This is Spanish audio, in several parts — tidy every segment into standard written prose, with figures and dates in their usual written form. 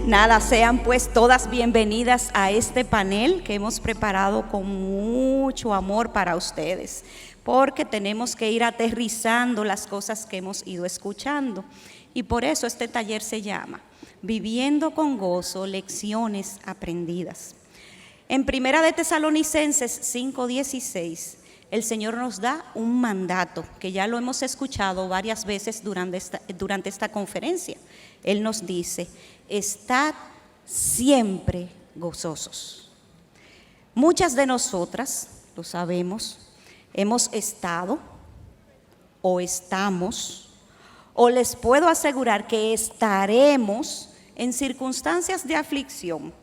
Nada, sean pues todas bienvenidas a este panel que hemos preparado con mucho amor para ustedes, porque tenemos que ir aterrizando las cosas que hemos ido escuchando. Y por eso este taller se llama Viviendo con Gozo, Lecciones Aprendidas. En Primera de Tesalonicenses 5:16, el Señor nos da un mandato que ya lo hemos escuchado varias veces durante esta conferencia. Él nos dice: estad siempre gozosos. Muchas de nosotras, lo sabemos, hemos estado o estamos, o les puedo asegurar que estaremos en circunstancias de aflicción,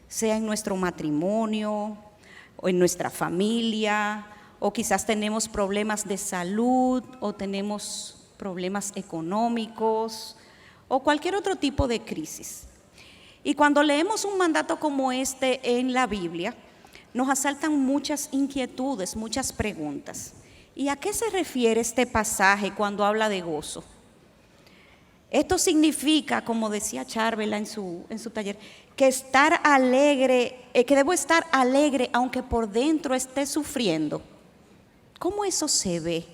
sea en nuestro matrimonio o en nuestra familia, o quizás tenemos problemas de salud o tenemos problemas económicos o cualquier otro tipo de crisis. Y cuando leemos un mandato como este en la Biblia, nos asaltan muchas inquietudes, muchas preguntas. ¿Y a qué se refiere este pasaje cuando habla de gozo? Esto significa, como decía Charvela en su taller, que estar alegre, que debo estar alegre aunque por dentro esté sufriendo. ¿Cómo eso se ve?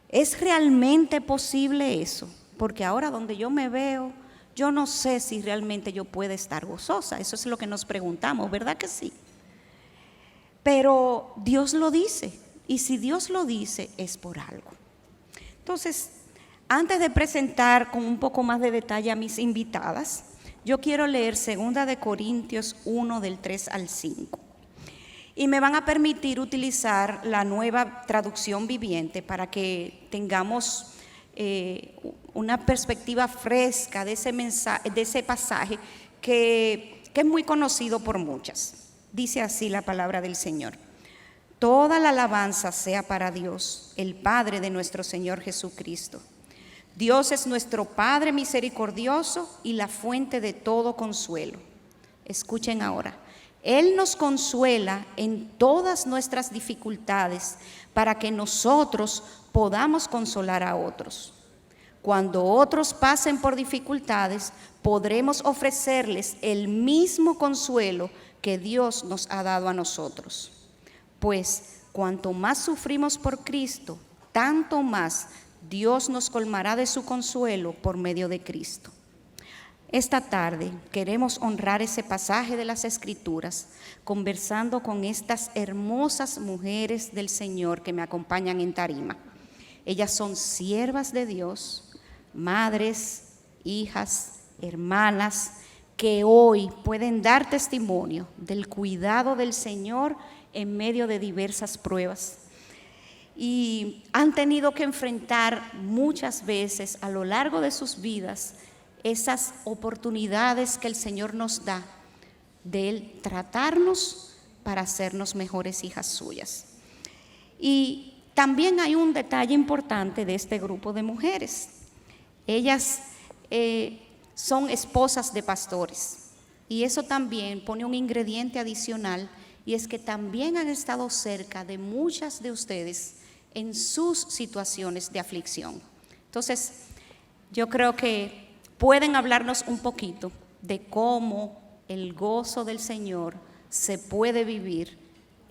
¿Es realmente posible eso? Porque ahora donde yo me veo, yo no sé si realmente yo puedo estar gozosa. Eso es lo que nos preguntamos, ¿verdad que sí? Pero Dios lo dice, y si Dios lo dice, es por algo. Entonces, antes de presentar con un poco más de detalle a mis invitadas, yo quiero leer 2 de Corintios 1, del 3 al 5. Y me van a permitir utilizar la Nueva Traducción Viviente para que tengamos una perspectiva fresca de ese pasaje que es muy conocido por muchas. Dice así la palabra del Señor: toda la alabanza sea para Dios, el Padre de nuestro Señor Jesucristo. Dios es nuestro Padre misericordioso y la fuente de todo consuelo. Escuchen ahora: Él nos consuela en todas nuestras dificultades para que nosotros podamos consolar a otros. Cuando otros pasen por dificultades, podremos ofrecerles el mismo consuelo que Dios nos ha dado a nosotros. Pues cuanto más sufrimos por Cristo, tanto más Dios nos colmará de su consuelo por medio de Cristo. Esta tarde queremos honrar ese pasaje de las Escrituras conversando con estas hermosas mujeres del Señor que me acompañan en tarima. Ellas son siervas de Dios, madres, hijas, hermanas, que hoy pueden dar testimonio del cuidado del Señor en medio de diversas pruebas. Y han tenido que enfrentar muchas veces a lo largo de sus vidas esas oportunidades que el Señor nos da de Él tratarnos para hacernos mejores hijas suyas. Y también hay un detalle importante de este grupo de mujeres. Ellas son esposas de pastores, y eso también pone un ingrediente adicional, y es que también han estado cerca de muchas de ustedes en sus situaciones de aflicción. Entonces, yo creo que pueden hablarnos un poquito de cómo el gozo del Señor se puede vivir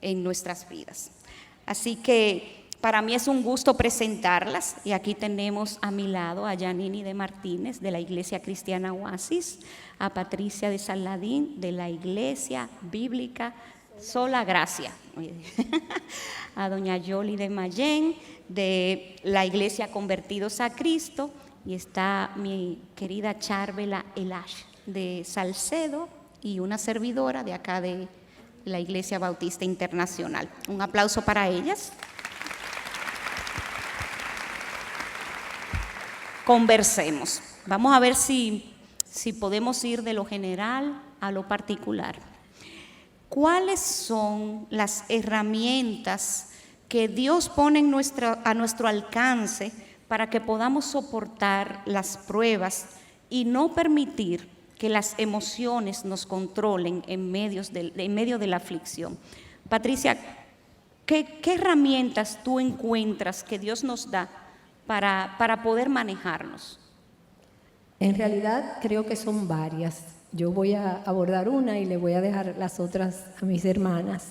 en nuestras vidas. Así que para mí es un gusto presentarlas, y aquí tenemos a mi lado a Yanini de Martínez de la Iglesia Cristiana Oasis, a Patricia de Saladín de la Iglesia Bíblica Sola Gracia, a doña Yoli de Mayén de la Iglesia Convertidos a Cristo, y está mi querida Charvela Elash de Salcedo, y una servidora de acá de la Iglesia Bautista Internacional. Un aplauso para ellas. Conversemos. Vamos a ver si podemos ir de lo general a lo particular. ¿Cuáles son las herramientas que Dios pone a nuestro alcance para que podamos soportar las pruebas y no permitir que las emociones nos controlen en medio de la aflicción. Patricia, ¿qué herramientas tú encuentras que Dios nos da para poder manejarnos? En realidad creo que son varias. Yo voy a abordar una y le voy a dejar las otras a mis hermanas.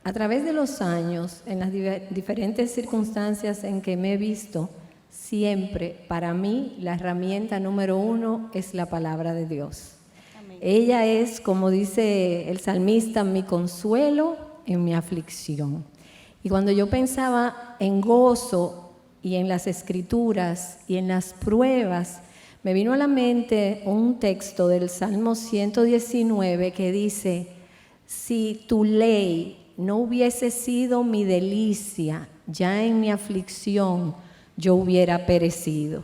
A través de los años, en las diferentes circunstancias en que me he visto, siempre para mí la herramienta número 1 es la palabra de Dios. Amén. Ella es, como dice el salmista, mi consuelo en mi aflicción. Y cuando yo pensaba en gozo y en las escrituras y en las pruebas, me vino a la mente un texto del Salmo 119 que dice: si tu ley no hubiese sido mi delicia, ya en mi aflicción yo hubiera perecido.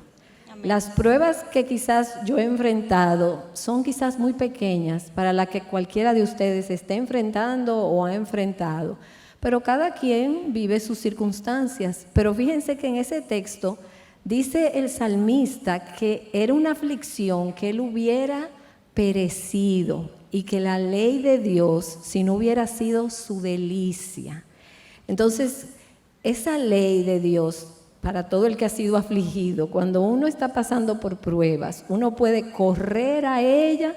Amén. Las pruebas que quizás yo he enfrentado son quizás muy pequeñas para las que cualquiera de ustedes esté enfrentando o ha enfrentado, pero cada quien vive sus circunstancias. Pero fíjense que en ese texto dice el salmista que era una aflicción que él hubiera perecido y que la ley de Dios, si no hubiera sido su delicia. Entonces, esa ley de Dios, para todo el que ha sido afligido, cuando uno está pasando por pruebas, uno puede correr a ella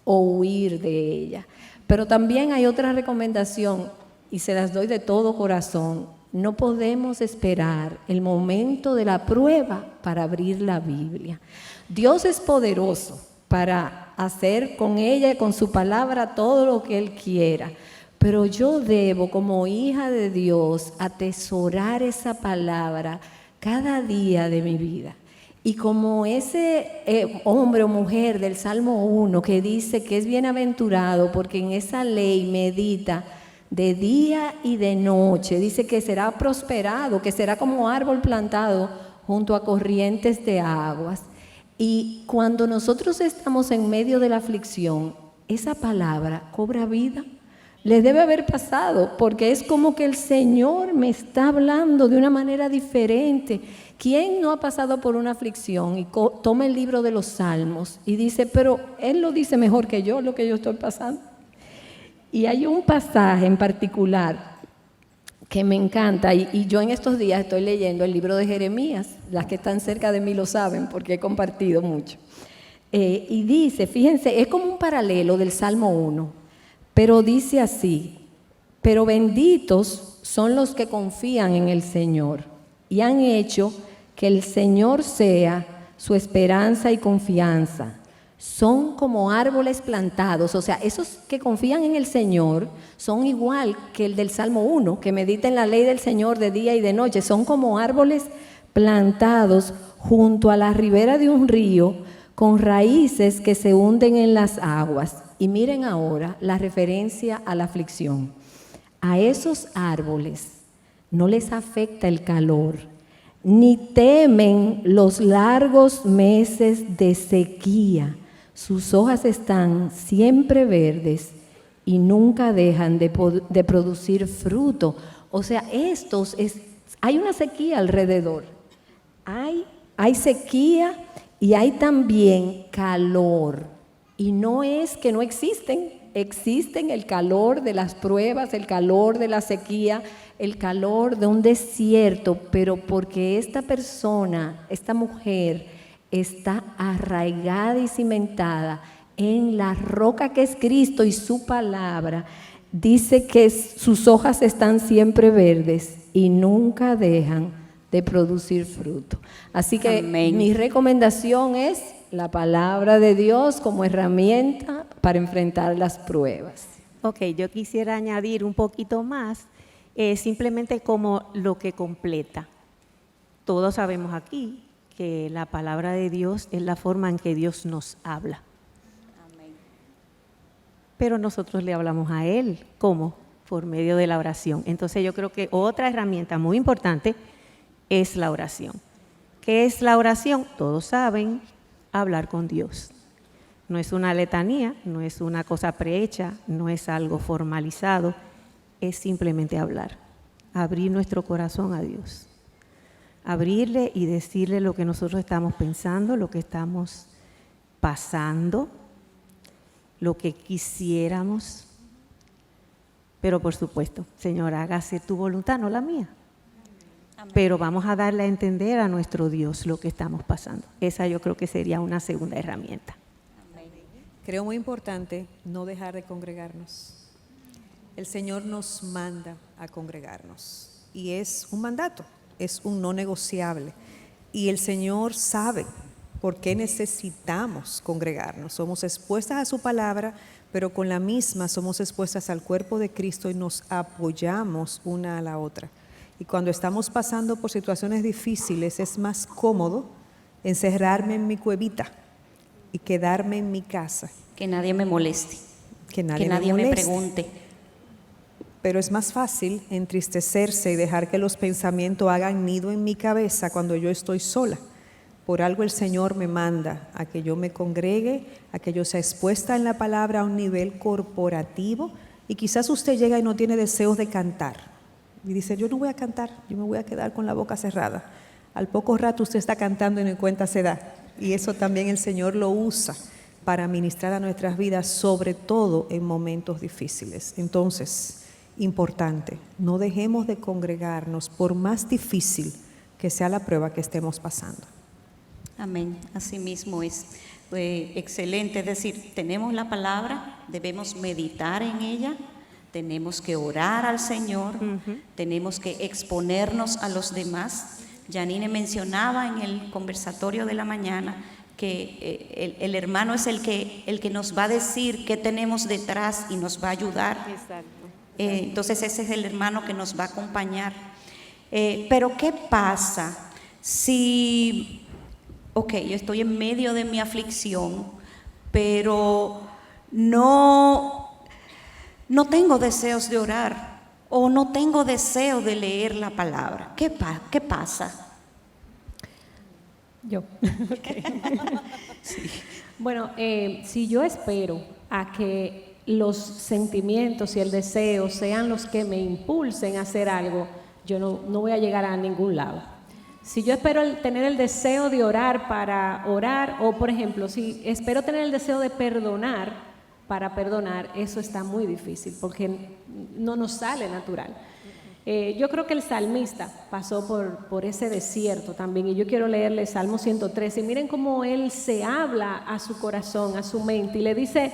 o huir de ella. Pero también hay otra recomendación, y se las doy de todo corazón: no podemos esperar el momento de la prueba para abrir la Biblia. Dios es poderoso para hacer con ella y con su palabra todo lo que Él quiera. Pero yo debo, como hija de Dios, atesorar esa palabra cada día de mi vida. Y como ese hombre o mujer del Salmo 1 que dice que es bienaventurado porque en esa ley medita de día y de noche, dice que será prosperado, que será como árbol plantado junto a corrientes de aguas. Y cuando nosotros estamos en medio de la aflicción, esa palabra cobra vida. Le debe haber pasado, porque es como que el Señor me está hablando de una manera diferente. ¿Quién no ha pasado por una aflicción y toma el libro de los Salmos y dice: pero Él lo dice mejor que yo, lo que yo estoy pasando? Y hay un pasaje en particular que me encanta, y yo en estos días estoy leyendo el libro de Jeremías. Las que están cerca de mí lo saben porque he compartido mucho. Y dice, fíjense, es como un paralelo del Salmo 1, pero dice así: pero benditos son los que confían en el Señor y han hecho que el Señor sea su esperanza y confianza. Son como árboles plantados, o sea, esos que confían en el Señor son igual que el del Salmo 1, que medita en la ley del Señor de día y de noche. Son como árboles plantados junto a la ribera de un río, con raíces que se hunden en las aguas. Y miren ahora la referencia a la aflicción. A esos árboles no les afecta el calor, ni temen los largos meses de sequía. Sus hojas están siempre verdes y nunca dejan de producir fruto. O sea, hay una sequía alrededor. Hay sequía y hay también calor. Y no es que no existen el calor de las pruebas, el calor de la sequía, el calor de un desierto, pero porque esta persona, esta mujer, está arraigada y cimentada en la roca que es Cristo y su palabra, dice que sus hojas están siempre verdes y nunca dejan de producir fruto. Así que Amén. Mi recomendación es la palabra de Dios como herramienta para enfrentar las pruebas. Ok, yo quisiera añadir un poquito más, simplemente como lo que completa. Todos sabemos aquí que la palabra de Dios es la forma en que Dios nos habla. Amén. Pero nosotros le hablamos a Él, ¿cómo? Por medio de la oración. Entonces yo creo que otra herramienta muy importante es la oración. ¿Qué es la oración? Todos saben, hablar con Dios. No es una letanía, no es una cosa prehecha, no es algo formalizado, es simplemente hablar. abrir nuestro corazón a Dios. Abrirle y decirle lo que nosotros estamos pensando, lo que estamos pasando, lo que quisiéramos. Pero por supuesto, Señor, hágase tu voluntad, no la mía. Amén. Pero vamos a darle a entender a nuestro Dios lo que estamos pasando. Esa yo creo que sería una segunda herramienta. Amén. Creo muy importante no dejar de congregarnos. El Señor nos manda a congregarnos y es un mandato, es un no negociable. Y el Señor sabe por qué necesitamos congregarnos. Somos expuestas a su palabra, pero con la misma somos expuestas al cuerpo de Cristo y nos apoyamos una a la otra. Y cuando estamos pasando por situaciones difíciles es más cómodo encerrarme en mi cuevita y quedarme en mi casa. Que nadie me moleste, Que nadie me pregunte. Pero es más fácil entristecerse y dejar que los pensamientos hagan nido en mi cabeza cuando yo estoy sola. Por algo el Señor me manda a que yo me congregue, a que yo sea expuesta en la palabra a un nivel corporativo. Y quizás usted llega y no tiene deseos de cantar. Y dice, yo no voy a cantar, yo me voy a quedar con la boca cerrada. Al poco rato usted está cantando y ni cuenta se da. Y eso también el Señor lo usa para ministrar a nuestras vidas, sobre todo en momentos difíciles. Entonces, importante, no dejemos de congregarnos por más difícil que sea la prueba que estemos pasando. Amén, así mismo es. Excelente, es decir, tenemos la palabra, debemos meditar en ella, tenemos que orar al Señor, tenemos que exponernos a los demás. Janine mencionaba en el conversatorio de la mañana que el hermano es el que nos va a decir qué tenemos detrás y nos va a ayudar. Exacto. Entonces ese es el hermano que nos va a acompañar. Pero ¿qué pasa si, yo estoy en medio de mi aflicción, pero no tengo deseos de orar o no tengo deseo de leer la palabra? ¿Qué pasa? Yo. Okay. Sí. Bueno, si yo espero a que los sentimientos y el deseo sean los que me impulsen a hacer algo, yo no voy a llegar a ningún lado. Si yo espero tener el deseo de orar para orar, o por ejemplo, si espero tener el deseo de perdonar para perdonar, eso está muy difícil porque no nos sale natural. Yo creo que el salmista pasó por ese desierto también, y yo quiero leerle Salmo 113, y miren cómo él se habla a su corazón, a su mente, y le dice,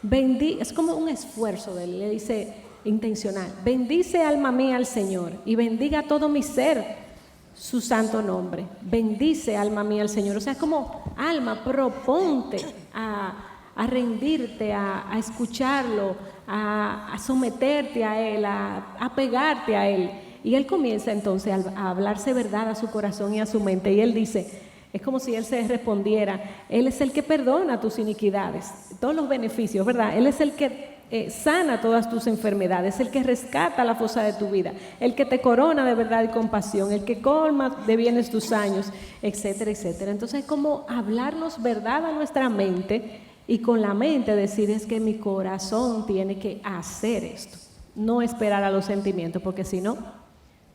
es como un esfuerzo de él, le dice intencional, bendice alma mía al Señor, y bendiga todo mi ser su santo nombre, bendice alma mía al Señor. O sea, es como, alma, proponte a rendirte, a escucharlo, a someterte a Él, a pegarte a Él. Y Él comienza entonces a hablarse verdad a su corazón y a su mente. Y Él dice, es como si Él se respondiera, Él es el que perdona tus iniquidades, todos los beneficios, ¿verdad? Él es el que sana todas tus enfermedades, el que rescata la fosa de tu vida, el que te corona de verdad y compasión, el que colma de bienes tus años, etcétera, etcétera. Entonces es como hablarnos verdad a nuestra mente, y con la mente decir, es que mi corazón tiene que hacer esto, no esperar a los sentimientos, porque si no,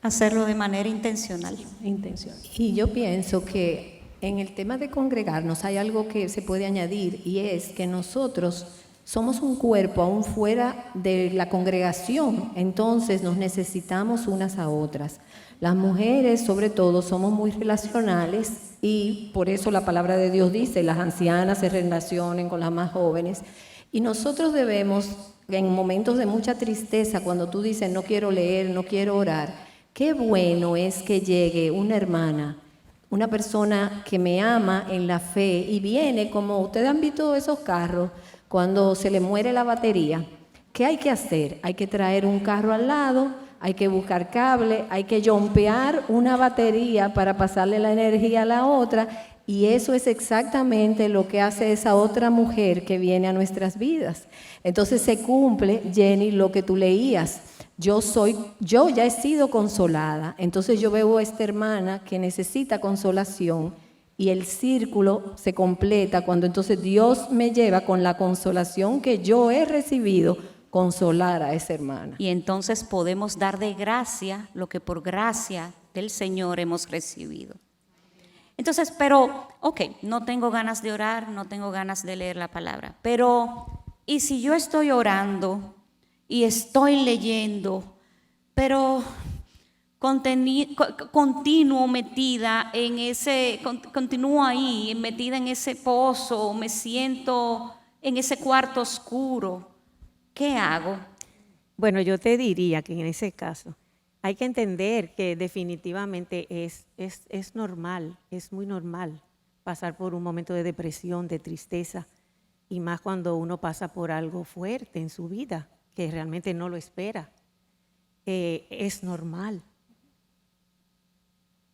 hacerlo de manera intencional. Y yo pienso que en el tema de congregarnos hay algo que se puede añadir, y es que nosotros somos un cuerpo aún fuera de la congregación, entonces nos necesitamos unas a otras. Las mujeres, sobre todo, somos muy relacionales, y por eso la palabra de Dios dice, las ancianas se relacionen con las más jóvenes, y nosotros debemos, en momentos de mucha tristeza, cuando tú dices no quiero leer, no quiero orar, qué bueno es que llegue una hermana, una persona que me ama en la fe, y viene, como ustedes han visto esos carros, cuando se le muere la batería, ¿qué hay que hacer? Hay que traer un carro al lado, hay que buscar cable, hay que jumpear una batería para pasarle la energía a la otra, y eso es exactamente lo que hace esa otra mujer que viene a nuestras vidas. Entonces se cumple, Jenny, lo que tú leías. Yo ya he sido consolada, entonces yo veo a esta hermana que necesita consolación, y el círculo se completa cuando entonces Dios me lleva con la consolación que yo he recibido, consolar a esa hermana. Y entonces podemos dar de gracia lo que por gracia del Señor hemos recibido. Entonces, pero, ok, no tengo ganas de orar, no tengo ganas de leer la palabra, pero, ¿y si yo estoy orando y estoy leyendo, pero continúo metida en ese, continúo ahí, metida en ese pozo, me siento en ese cuarto oscuro? ¿Qué hago? Bueno, yo te diría que en ese caso hay que entender que definitivamente es normal, es muy normal pasar por un momento de depresión, de tristeza, y más cuando uno pasa por algo fuerte en su vida, que realmente no lo espera. Es normal.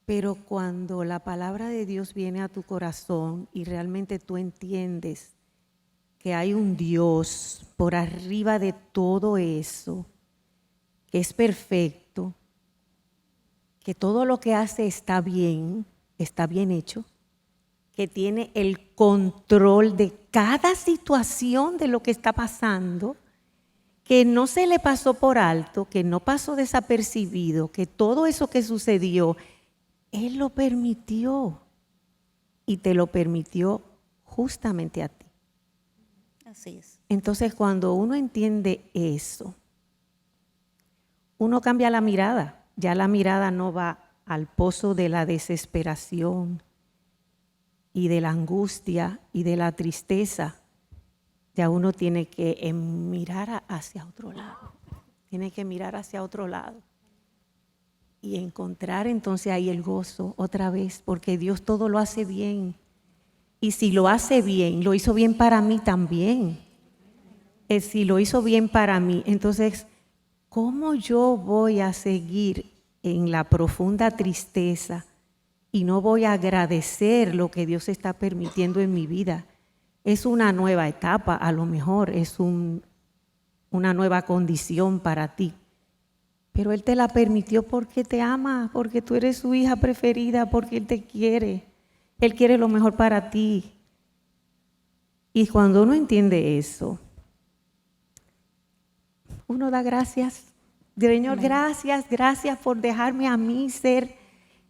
Pero cuando la palabra de Dios viene a tu corazón y realmente tú entiendes que hay un Dios por arriba de todo eso, que es perfecto, que todo lo que hace está bien hecho, que tiene el control de cada situación de lo que está pasando, que no se le pasó por alto, que no pasó desapercibido, que todo eso que sucedió, Él lo permitió y te lo permitió justamente a ti. Así es. Entonces, cuando uno entiende eso, uno cambia la mirada. Ya la mirada no va al pozo de la desesperación y de la angustia y de la tristeza. Ya uno tiene que mirar hacia otro lado. Tiene que mirar hacia otro lado. Y encontrar entonces ahí el gozo otra vez, porque Dios todo lo hace bien. Y si lo hace bien, lo hizo bien para mí también. Si lo hizo bien para mí, entonces, ¿cómo yo voy a seguir en la profunda tristeza y no voy a agradecer lo que Dios está permitiendo en mi vida? Es una nueva etapa, a lo mejor es una nueva condición para ti. Pero Él te la permitió porque te ama, porque tú eres su hija preferida, porque Él te quiere. Él quiere lo mejor para ti. Y cuando uno entiende eso, uno da gracias. Señor, gracias por dejarme a mí ser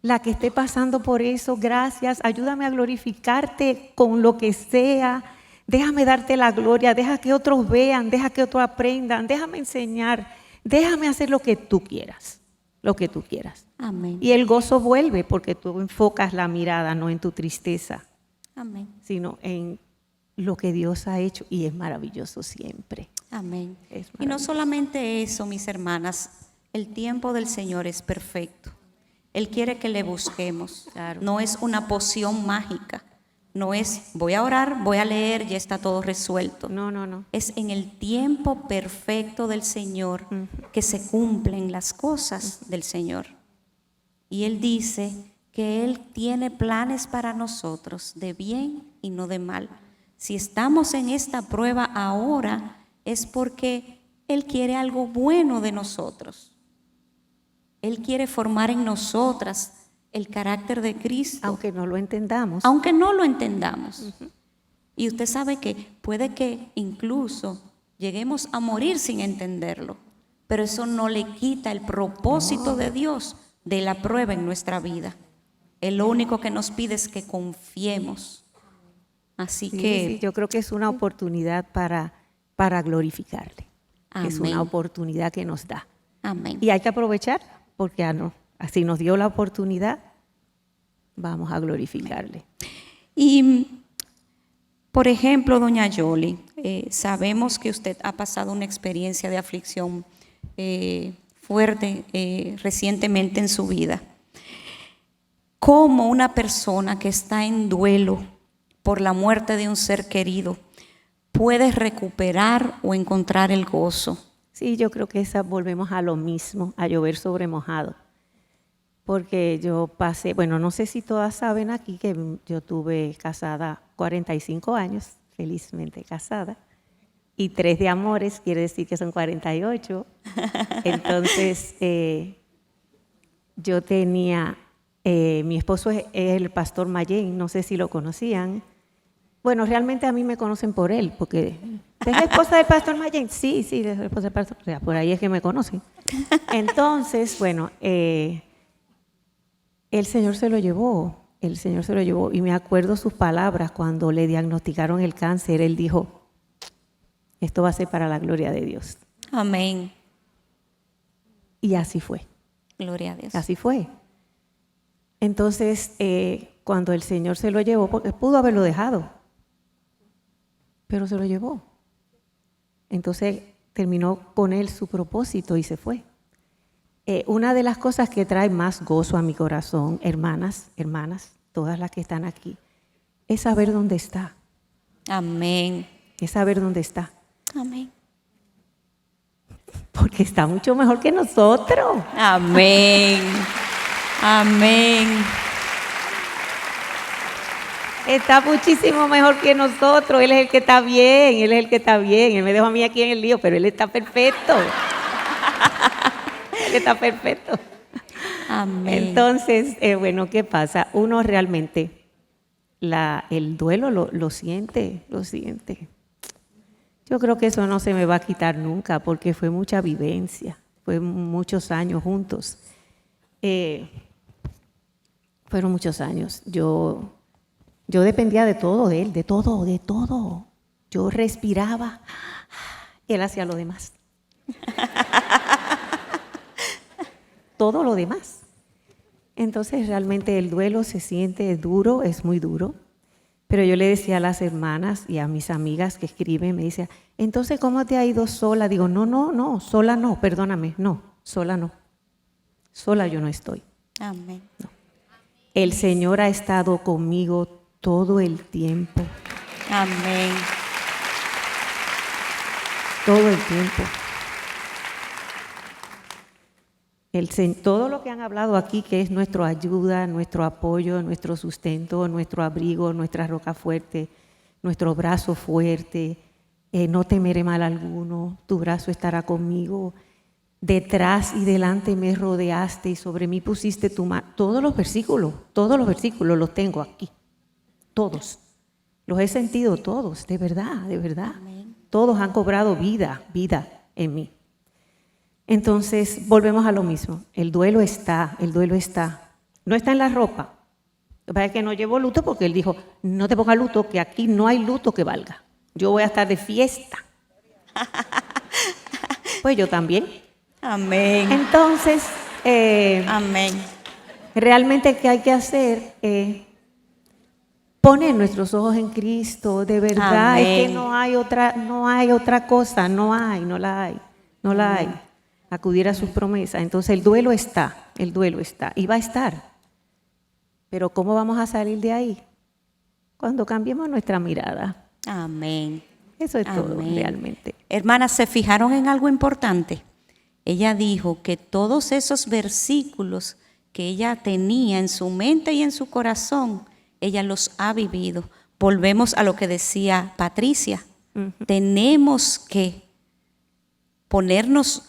la que esté pasando por eso. Gracias, ayúdame a glorificarte con lo que sea. Déjame darte la gloria, deja que otros vean, deja que otros aprendan, déjame enseñar, déjame hacer lo que tú quieras, lo que tú quieras. Amén. Y el gozo vuelve porque tú enfocas la mirada no en tu tristeza, Amén. sino en lo que Dios ha hecho y es maravilloso siempre. Amén. Es Y no maravilloso. solamente eso, mis hermanas, el tiempo del Señor es perfecto. Él quiere que le busquemos. Claro. No es una poción mágica. No es voy a orar, voy a leer, ya está todo resuelto. No. Es en el tiempo perfecto del Señor que se cumplen las cosas del Señor. Y Él dice que Él tiene planes para nosotros de bien y no de mal. Si estamos en esta prueba ahora es porque Él quiere algo bueno de nosotros. Él quiere formar en nosotras el carácter de Cristo. Aunque no lo entendamos. Aunque no lo entendamos. Y usted sabe que puede que incluso lleguemos a morir sin entenderlo, pero eso no le quita el propósito de Dios de la prueba en nuestra vida. Él lo único que nos pide es que confiemos. Así que Sí, yo creo que es una oportunidad para glorificarle. Es Amén. una oportunidad que nos da. Amén. Y hay que aprovechar porque así nos dio la oportunidad, vamos a glorificarle. Y, por ejemplo, doña Yoli, sabemos que usted ha pasado una experiencia de aflicción fuerte recientemente en su vida. ¿Cómo una persona que está en duelo por la muerte de un ser querido puede recuperar o encontrar el gozo? Sí, yo creo que volvemos a lo mismo, a llover sobre mojado. Porque yo pasé, bueno, no sé si todas saben aquí que yo tuve casada 45 años, felizmente casada, y 3 de amores, quiere decir que son 48. Entonces, yo tenía, mi esposo es el pastor Mayén, no sé si lo conocían. Bueno, realmente a mí me conocen por él, porque ¿Es la esposa del pastor Mayen? Sí, es la esposa del pastor. O sea, por ahí es que me conocen. Entonces, bueno, el Señor se lo llevó. El Señor se lo llevó. Y me acuerdo sus palabras cuando le diagnosticaron el cáncer. Él dijo, esto va a ser para la gloria de Dios. Amén. Y así fue. Gloria a Dios. Así fue. Entonces, cuando el Señor se lo llevó, porque pudo haberlo dejado, pero se lo llevó. Entonces terminó con él su propósito y se fue. Una de las cosas que trae más gozo a mi corazón, hermanas, todas las que están aquí, es saber dónde está. Amén. Es saber dónde está. Amén. Porque está mucho mejor que nosotros. Amén. Amén. Está muchísimo mejor que nosotros. Él es el que está bien, Él es el que está bien. Él me dejó a mí aquí en el lío, pero Él está perfecto. Él está perfecto. Amén. Entonces, bueno, ¿qué pasa? Uno realmente, el duelo lo siente. Yo creo que eso no se me va a quitar nunca porque fue mucha vivencia, fue muchos años juntos. Fueron muchos años. Yo dependía de todo de él, de todo. Yo respiraba, él hacía lo demás. Todo lo demás. Entonces realmente el duelo se siente duro, es muy duro. Pero yo le decía a las hermanas y a mis amigas que escriben, me decía, entonces ¿cómo te ha ido sola? Digo, no, sola no, perdóname, no, sola no. Sola yo no estoy. Amén. No. El Señor ha estado conmigo todo el tiempo. Amén. Todo el tiempo. Todo lo que han hablado aquí, que es nuestra ayuda, nuestro apoyo, nuestro sustento, nuestro abrigo, nuestra roca fuerte, nuestro brazo fuerte, no temeré mal alguno, tu brazo estará conmigo, detrás y delante me rodeaste y sobre mí pusiste tu mano. Todos los versículos los tengo aquí, todos. Los he sentido todos, de verdad. Amén. Todos han cobrado vida en mí. Entonces, volvemos a lo mismo. El duelo está. No está en la ropa. Lo que pasa es que no llevo luto porque él dijo, no te pongas luto, que aquí no hay luto que valga. Yo voy a estar de fiesta. Pues yo también. Amén. Entonces, Amén. realmente, ¿qué hay que hacer? Poner nuestros ojos en Cristo, de verdad. Amén. Es que no hay otra cosa, no la hay. Acudir a sus promesas. Entonces el duelo está y va a estar. Pero ¿cómo vamos a salir de ahí? Cuando cambiemos nuestra mirada. Amén. Eso es todo Amén. realmente. Hermanas, ¿se fijaron en algo importante? Ella dijo que todos esos versículos que ella tenía en su mente y en su corazón, ella los ha vivido. Volvemos a lo que decía Patricia. Tenemos que ponernos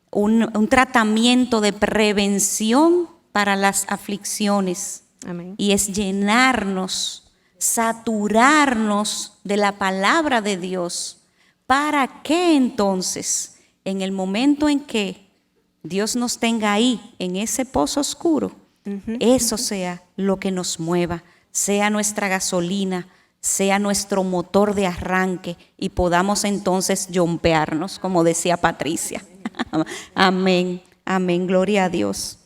un tratamiento de prevención para las aflicciones. Amén. Y es llenarnos, saturarnos de la palabra de Dios. ¿Para qué entonces, en el momento en que Dios nos tenga ahí, en ese pozo oscuro, eso sea lo que nos mueva, sea nuestra gasolina, sea nuestro motor de arranque y podamos entonces jumpearnos, como decía Patricia? Amén, amén, gloria a Dios.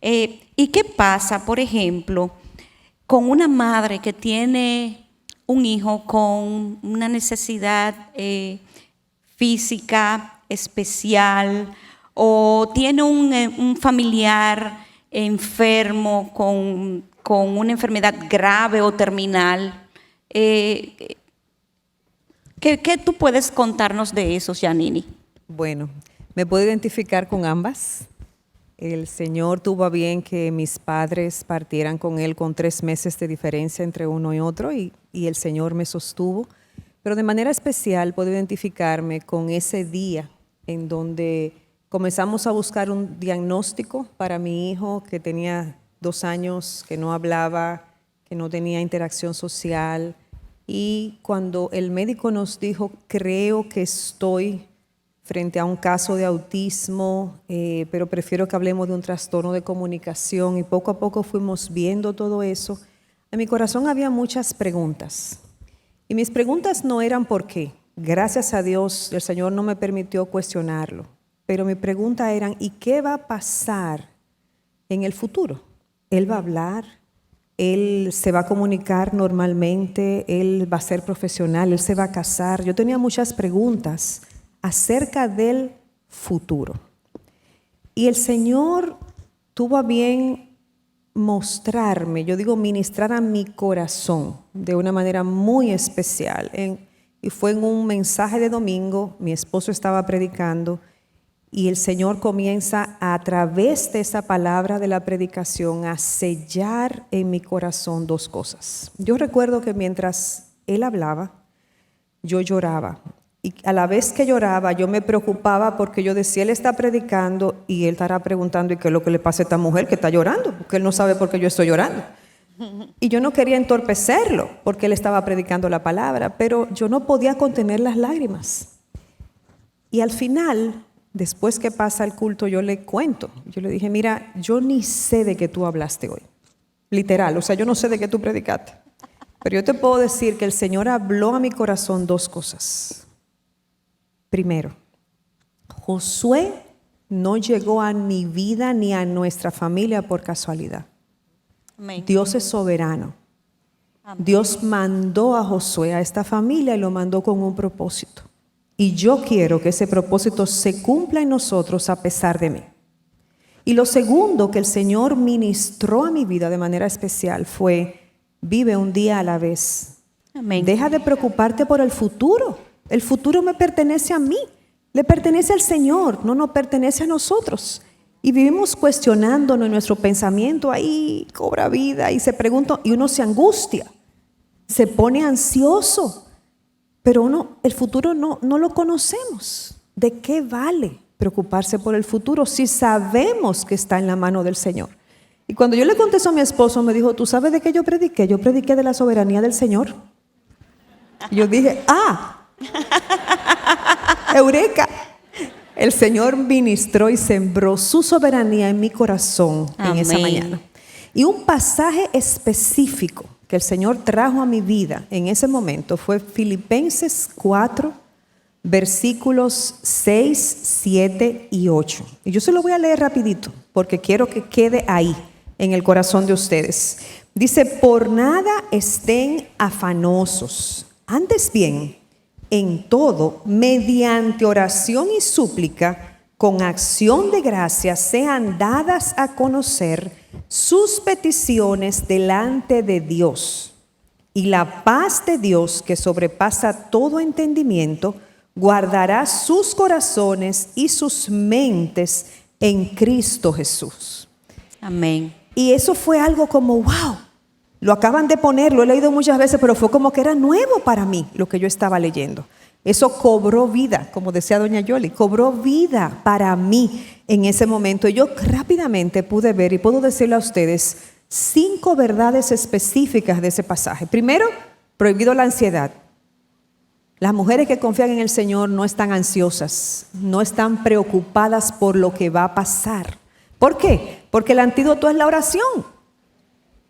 ¿Y qué pasa, por ejemplo, con una madre que tiene un hijo con una necesidad física especial o tiene un familiar enfermo con una enfermedad grave o terminal? ¿Qué tú puedes contarnos de eso, Janini? Bueno, me puedo identificar con ambas. El Señor tuvo a bien que mis padres partieran con Él con 3 meses de diferencia entre uno y otro y el Señor me sostuvo. Pero de manera especial puedo identificarme con ese día en donde comenzamos a buscar un diagnóstico para mi hijo que tenía 2 años, que no hablaba, que no tenía interacción social, y cuando el médico nos dijo, creo que estoy frente a un caso de autismo, pero prefiero que hablemos de un trastorno de comunicación, y poco a poco fuimos viendo todo eso, en mi corazón había muchas preguntas. Y mis preguntas no eran por qué. Gracias a Dios, el Señor no me permitió cuestionarlo. Pero mi pregunta eran, ¿y qué va a pasar en el futuro? ¿Él va a hablar? ¿Él se va a comunicar normalmente? ¿Él va a ser profesional? ¿Él se va a casar? Yo tenía muchas preguntas acerca del futuro. Y el Señor tuvo a bien mostrarme, yo digo ministrar a mi corazón de una manera muy especial. Y fue en un mensaje de domingo, mi esposo estaba predicando y el Señor comienza a través de esa palabra de la predicación a sellar en mi corazón dos cosas. Yo recuerdo que mientras él hablaba, yo lloraba. Y a la vez que lloraba, yo me preocupaba porque yo decía, él está predicando y él estará preguntando, ¿y qué es lo que le pasa a esta mujer que está llorando? Porque él no sabe por qué yo estoy llorando. Y yo no quería entorpecerlo porque él estaba predicando la palabra, pero yo no podía contener las lágrimas. Y al final, después que pasa el culto, yo le cuento. Yo le dije, mira, yo ni sé de qué tú hablaste hoy. Literal, o sea, yo no sé de qué tú predicaste. Pero yo te puedo decir que el Señor habló a mi corazón dos cosas. Primero, Josué no llegó a mi vida ni a nuestra familia por casualidad. Amén. Dios es soberano. Amén. Dios mandó a Josué a esta familia y lo mandó con un propósito. Y yo quiero que ese propósito se cumpla en nosotros a pesar de mí. Y lo segundo que el Señor ministró a mi vida de manera especial fue, vive un día a la vez. Amén. Deja de preocuparte por el futuro. El futuro me pertenece a mí, le pertenece al Señor, no nos pertenece a nosotros. Y vivimos cuestionándonos, nuestro pensamiento ahí cobra vida y se pregunta, y uno se angustia, se pone ansioso, pero el futuro no lo conocemos. ¿De qué vale preocuparse por el futuro si sabemos que está en la mano del Señor? Y cuando yo le conté eso a mi esposo, me dijo, ¿tú sabes de qué yo prediqué? Yo prediqué de la soberanía del Señor. Y yo dije, ¡Eureka! El Señor ministró y sembró su soberanía en mi corazón en esa mañana. Y un pasaje específico que el Señor trajo a mi vida en ese momento fue Filipenses 4, versículos 6, 7 y 8. Y yo se lo voy a leer rapidito porque quiero que quede ahí en el corazón de ustedes. Dice, por nada estén afanosos, antes bien, en todo, mediante oración y súplica, con acción de gracias, sean dadas a conocer sus peticiones delante de Dios. Y la paz de Dios, que sobrepasa todo entendimiento, guardará sus corazones y sus mentes en Cristo Jesús. Amén. Y eso fue algo como, wow, lo acaban de poner, lo he leído muchas veces, pero fue como que era nuevo para mí lo que yo estaba leyendo. Eso cobró vida, como decía doña Yoli, cobró vida para mí en ese momento. Y yo rápidamente pude ver y puedo decirle a ustedes 5 verdades específicas de ese pasaje. Primero, prohibido la ansiedad. Las mujeres que confían en el Señor no están ansiosas, no están preocupadas por lo que va a pasar. ¿Por qué? Porque el antídoto es la oración.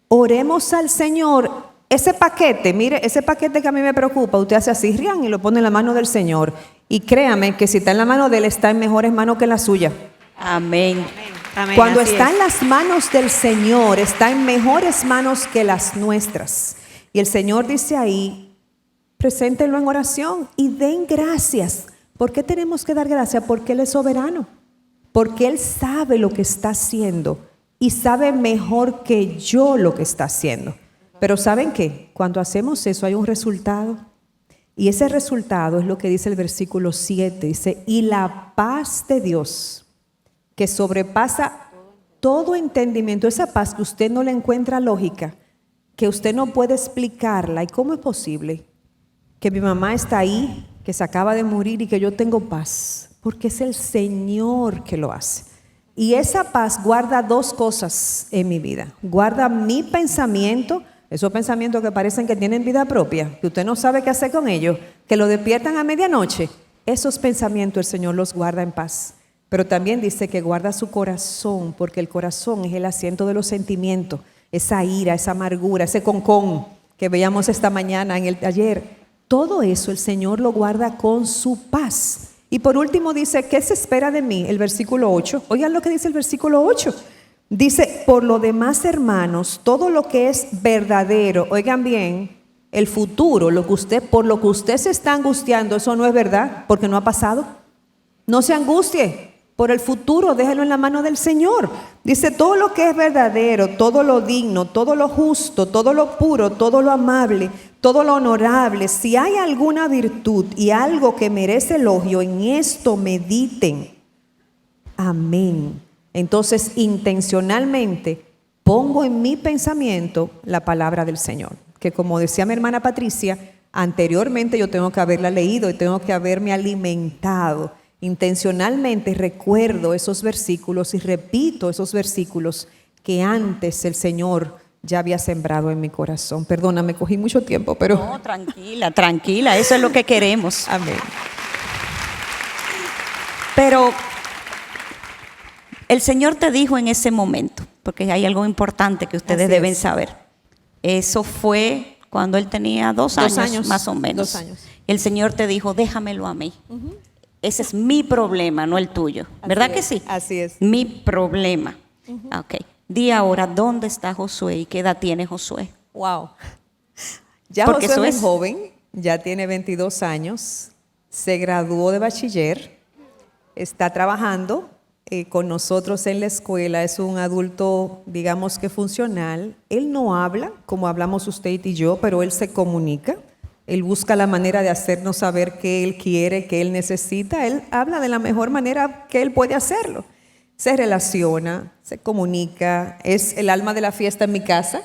Oremos al Señor. Ese paquete, mire, ese paquete que a mí me preocupa, usted hace así, rian, y lo pone en la mano del Señor. Y créame que si está en la mano de Él, está en mejores manos que la suya. Amén. Amén, Cuando así está es. en las manos del Señor, está en mejores manos que las nuestras. Y el Señor dice ahí, preséntenlo en oración y den gracias. ¿Por qué tenemos que dar gracias? Porque Él es soberano. Porque Él sabe lo que está haciendo y sabe mejor que yo lo que está haciendo. Pero ¿saben qué? Cuando hacemos eso hay un resultado. Y ese resultado es lo que dice el versículo 7. Dice, y la paz de Dios, que sobrepasa todo entendimiento, esa paz que usted no le encuentra lógica, que usted no puede explicarla. ¿Y cómo es posible que mi mamá está ahí, que se acaba de morir y que yo tengo paz? Porque es el Señor que lo hace. Y esa paz guarda 2 cosas en mi vida. Guarda mi pensamiento Esos pensamientos que parecen que tienen vida propia, que usted no sabe qué hacer con ellos, que lo despiertan a medianoche. Esos pensamientos el Señor los guarda en paz. Pero también dice que guarda su corazón, porque el corazón es el asiento de los sentimientos, esa ira, esa amargura, ese concón que veíamos esta mañana en el taller. Todo eso el Señor lo guarda con su paz. Y por último dice, ¿qué se espera de mí? El versículo 8. Oigan lo que dice el versículo 8. Dice, por lo demás, hermanos, todo lo que es verdadero, oigan bien, el futuro, por lo que usted se está angustiando, eso no es verdad, porque no ha pasado. No se angustie por el futuro, déjelo en la mano del Señor. Dice, todo lo que es verdadero, todo lo digno, todo lo justo, todo lo puro, todo lo amable, todo lo honorable, si hay alguna virtud y algo que merece elogio, en esto mediten. Amén. Entonces, intencionalmente pongo en mi pensamiento la palabra del Señor, que como decía mi hermana Patricia, anteriormente yo tengo que haberla leído y tengo que haberme alimentado. Intencionalmente recuerdo esos versículos y repito esos versículos que antes el Señor ya había sembrado en mi corazón. Perdóname, cogí mucho tiempo, pero... No, tranquila, tranquila, eso es lo que queremos. Amén. Pero el Señor te dijo en ese momento, porque hay algo importante que ustedes Así deben es. saber. Eso fue cuando él tenía 2 años, más o menos. 2 años. El Señor te dijo, déjamelo a mí. Ese es mi problema, no el tuyo. ¿Verdad que sí? Así es. Mi problema. Ok. Di ahora, ¿dónde está Josué y qué edad tiene Josué? Wow. Ya Porque Josué eso es es- joven, ya tiene 22 años, se graduó de bachiller, está trabajando con nosotros en la escuela, es un adulto, digamos que funcional. Él no habla como hablamos usted y yo, pero él se comunica. Él busca la manera de hacernos saber qué él quiere, qué él necesita. Él habla de la mejor manera que él puede hacerlo. Se relaciona, se comunica, es el alma de la fiesta en mi casa.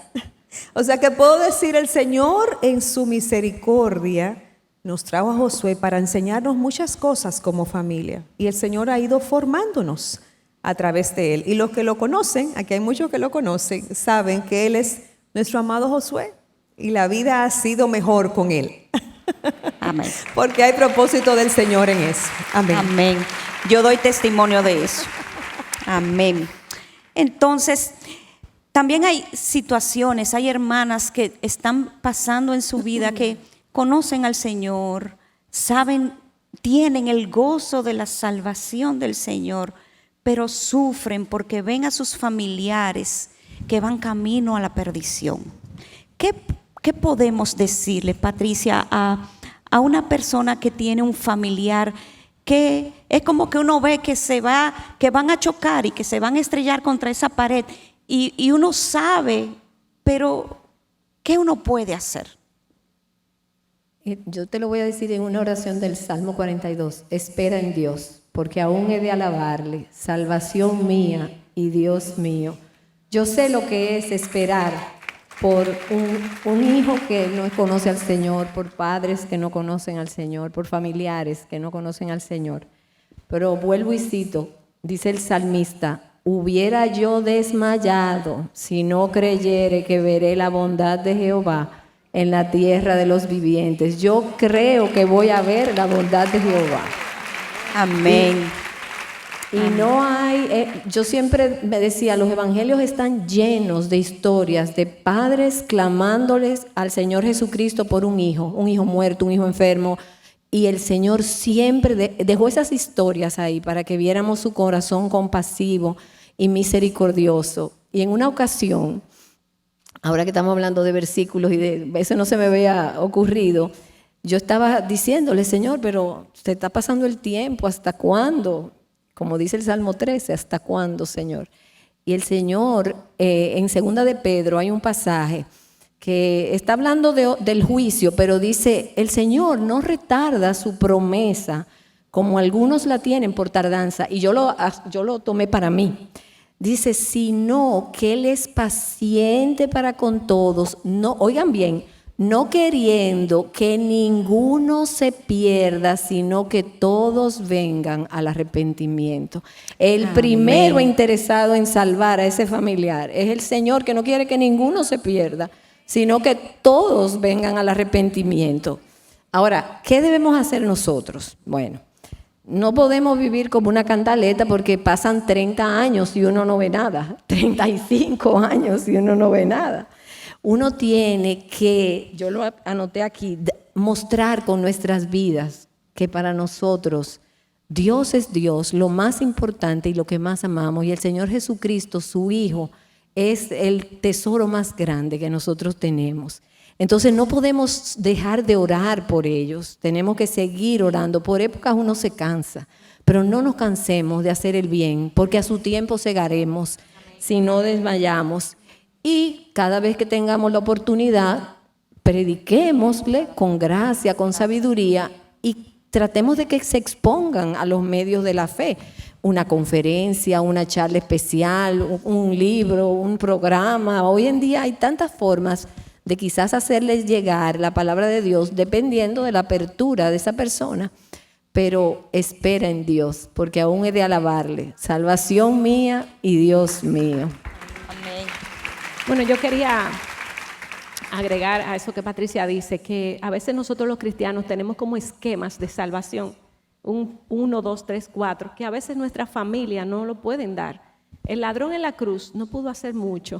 O sea que puedo decir, el Señor en su misericordia nos trajo a Josué para enseñarnos muchas cosas como familia. Y el Señor ha ido formándonos a través de él. Y los que lo conocen, aquí hay muchos que lo conocen, saben que él es nuestro amado Josué. Y la vida ha sido mejor con él. Amén. Porque hay propósito del Señor en eso. Amén. Amén. Yo doy testimonio de eso. Amén. Entonces, también hay situaciones, hay hermanas que están pasando en su vida que conocen al Señor, saben, tienen el gozo de la salvación del Señor, pero sufren porque ven a sus familiares que van camino a la perdición. ¿Qué podemos decirle, Patricia, a una persona que tiene un familiar que es como que uno ve que van a chocar y que se van a estrellar contra esa pared y uno sabe, pero ¿qué uno puede hacer? Yo te lo voy a decir en una oración del Salmo 42. Espera en Dios, porque aún he de alabarle, salvación mía y Dios mío. Yo sé lo que es esperar por un hijo que no conoce al Señor, por padres que no conocen al Señor, por familiares que no conocen al Señor. Pero vuelvo y cito, dice el salmista, hubiera yo desmayado si no creyere que veré la bondad de Jehová en la tierra de los vivientes. Yo creo que voy a ver la bondad de Jehová. Amén. Y no hay, yo siempre me decía, los evangelios están llenos de historias de padres clamándoles al Señor Jesucristo por un hijo muerto, un hijo enfermo. Y el Señor siempre dejó esas historias ahí para que viéramos su corazón compasivo y misericordioso. Y en una ocasión, ahora que estamos hablando de versículos y eso no se me había ocurrido, yo estaba diciéndole, Señor, pero se está pasando el tiempo, ¿hasta cuándo? Como dice el Salmo 13, ¿hasta cuándo, Señor? Y el Señor, en 2 de Pedro hay un pasaje que está hablando del juicio, pero dice, el Señor no retarda su promesa como algunos la tienen por tardanza, y yo lo tomé para mí. Dice, sino que Él es paciente para con todos, no, oigan bien, no queriendo que ninguno se pierda, sino que todos vengan al arrepentimiento. El primero interesado en salvar a ese familiar es el Señor, que no quiere que ninguno se pierda, sino que todos vengan al arrepentimiento. Ahora, ¿qué debemos hacer nosotros? Bueno, no podemos vivir como una cantaleta porque pasan 30 años y uno no ve nada, 35 años y uno no ve nada. Uno tiene que, yo lo anoté aquí, mostrar con nuestras vidas que para nosotros Dios es Dios, lo más importante y lo que más amamos, y el Señor Jesucristo, su Hijo, es el tesoro más grande que nosotros tenemos. Entonces no podemos dejar de orar por ellos, tenemos que seguir orando. Por épocas uno se cansa, pero no nos cansemos de hacer el bien, porque a su tiempo segaremos si no desmayamos. Y cada vez que tengamos la oportunidad, prediquémosle con gracia, con sabiduría, y tratemos de que se expongan a los medios de la fe. Una conferencia, una charla especial, un libro, un programa. Hoy en día hay tantas formas de quizás hacerles llegar la palabra de Dios dependiendo de la apertura de esa persona, pero espera en Dios, porque aún he de alabarle, salvación mía y Dios mío. Amén. Bueno, yo quería agregar a eso que Patricia dice, que a veces nosotros los cristianos tenemos como esquemas de salvación, 1, 2, 3, 4, que a veces nuestra familia no lo pueden dar. El ladrón en la cruz no pudo hacer mucho.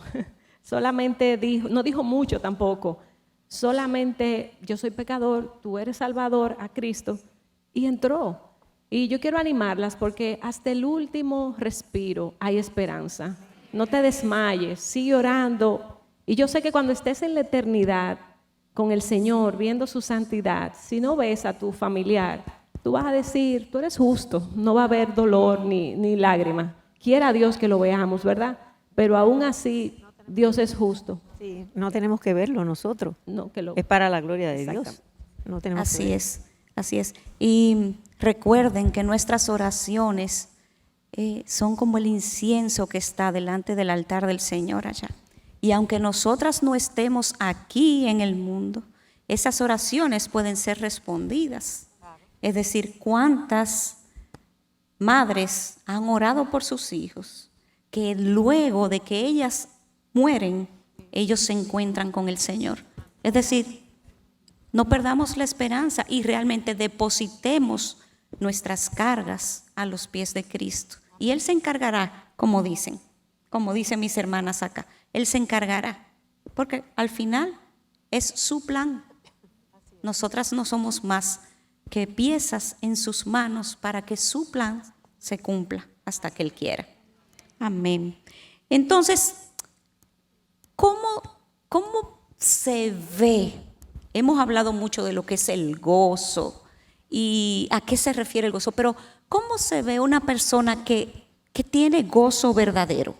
Solamente dijo, no dijo mucho tampoco, solamente yo soy pecador, tú eres salvador a Cristo, y entró. Y yo quiero animarlas porque hasta el último respiro hay esperanza. No te desmayes, sigue orando. Y yo sé que cuando estés en la eternidad con el Señor, viendo su santidad, si no ves a tu familiar, tú vas a decir, tú eres justo, no va a haber dolor ni lágrima. Quiera Dios que lo veamos, ¿verdad? Pero aún así, Dios es justo. Sí, no tenemos que verlo nosotros. No, que lo... Es para la gloria de Dios. No tenemos que Así verlo. es, así es. Y recuerden que nuestras oraciones son como el incienso que está delante del altar del Señor allá. Y aunque nosotras no estemos aquí en el mundo, esas oraciones pueden ser respondidas. Es decir, ¿cuántas madres han orado por sus hijos que luego de que ellas mueren, ellos se encuentran con el Señor? Es decir, no perdamos la esperanza y realmente depositemos nuestras cargas a los pies de Cristo. Y Él se encargará, como dicen mis hermanas acá, Él se encargará, porque al final es su plan. Nosotras no somos más que piezas en sus manos para que su plan se cumpla hasta que Él quiera. Amén. Entonces, ¿cómo se ve? Hemos hablado mucho de lo que es el gozo y a qué se refiere el gozo, pero ¿cómo se ve una persona que tiene gozo verdadero?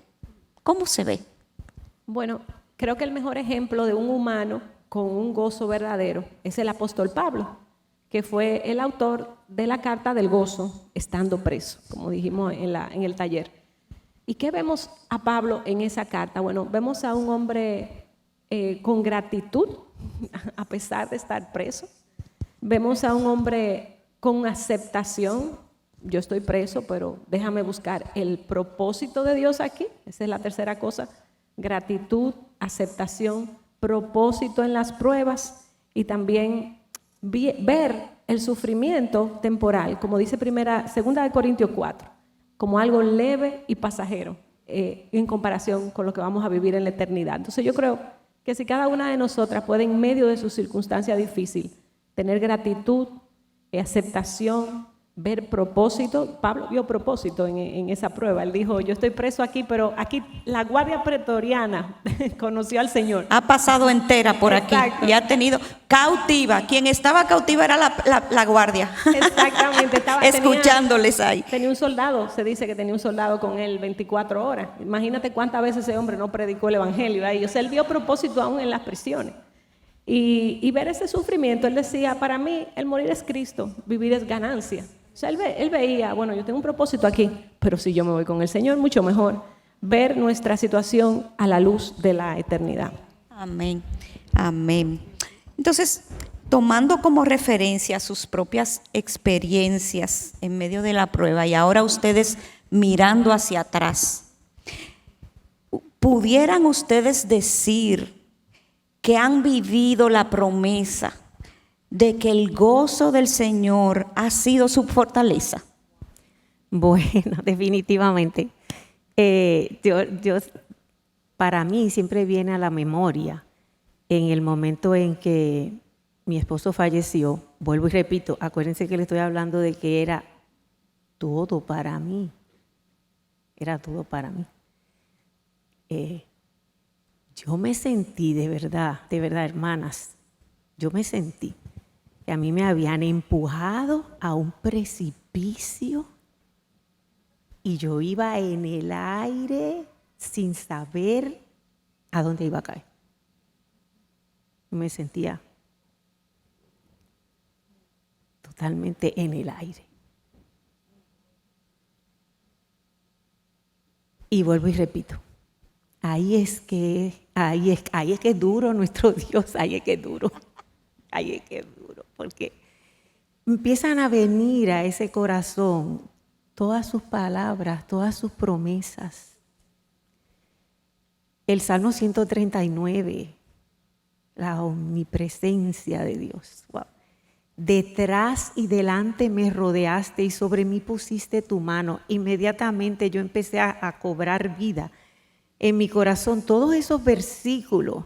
¿Cómo se ve? Bueno, creo que el mejor ejemplo de un humano con un gozo verdadero es el apóstol Pablo, que fue el autor de la carta del gozo estando preso, como dijimos en el taller. ¿Y qué vemos a Pablo en esa carta? Bueno, vemos a un hombre con gratitud, a pesar de estar preso. Vemos a un hombre con aceptación. Yo estoy preso, pero déjame buscar el propósito de Dios aquí. Esa es la tercera cosa. Gratitud, aceptación, propósito en las pruebas y también ver el sufrimiento temporal, como dice 2 Corintios 4, como algo leve y pasajero en comparación con lo que vamos a vivir en la eternidad. Entonces yo creo que si cada una de nosotras puede en medio de su circunstancia difícil tener gratitud, aceptación, ver propósito. Pablo vio propósito en esa prueba. Él dijo, yo estoy preso aquí, pero aquí la guardia pretoriana conoció al Señor. Ha pasado entera por aquí. Exacto. Y ha tenido cautiva. Quien estaba cautiva era la guardia. Exactamente. Escuchándoles ahí. Tenía un soldado, se dice que tenía un soldado con él 24 horas. Imagínate cuántas veces ese hombre no predicó el evangelio ahí. O sea, él vio propósito aún en las prisiones. Y ver ese sufrimiento, él decía, para mí el morir es Cristo, vivir es ganancia. O sea, él veía, bueno, yo tengo un propósito aquí, pero si yo me voy con el Señor, mucho mejor ver nuestra situación a la luz de la eternidad. Amén, amén. Entonces, tomando como referencia sus propias experiencias en medio de la prueba y ahora ustedes mirando hacia atrás, ¿pudieran ustedes decir que han vivido la promesa de que el gozo del Señor ha sido su fortaleza? Bueno, definitivamente. Para mí siempre viene a la memoria en el momento en que mi esposo falleció. Vuelvo y repito, acuérdense que le estoy hablando de que era todo para mí. Era todo para mí. Yo me sentí de verdad, hermanas, yo me sentí que a mí me habían empujado a un precipicio y yo iba en el aire sin saber a dónde iba a caer. Me sentía totalmente en el aire. Y vuelvo y repito, ahí es que es duro nuestro Dios, ahí es que es duro, porque empiezan a venir a ese corazón todas sus palabras, todas sus promesas. El Salmo 139, la omnipresencia de Dios. Wow. Detrás y delante me rodeaste y sobre mí pusiste tu mano. Inmediatamente yo empecé a cobrar vida en mi corazón. Todos esos versículos.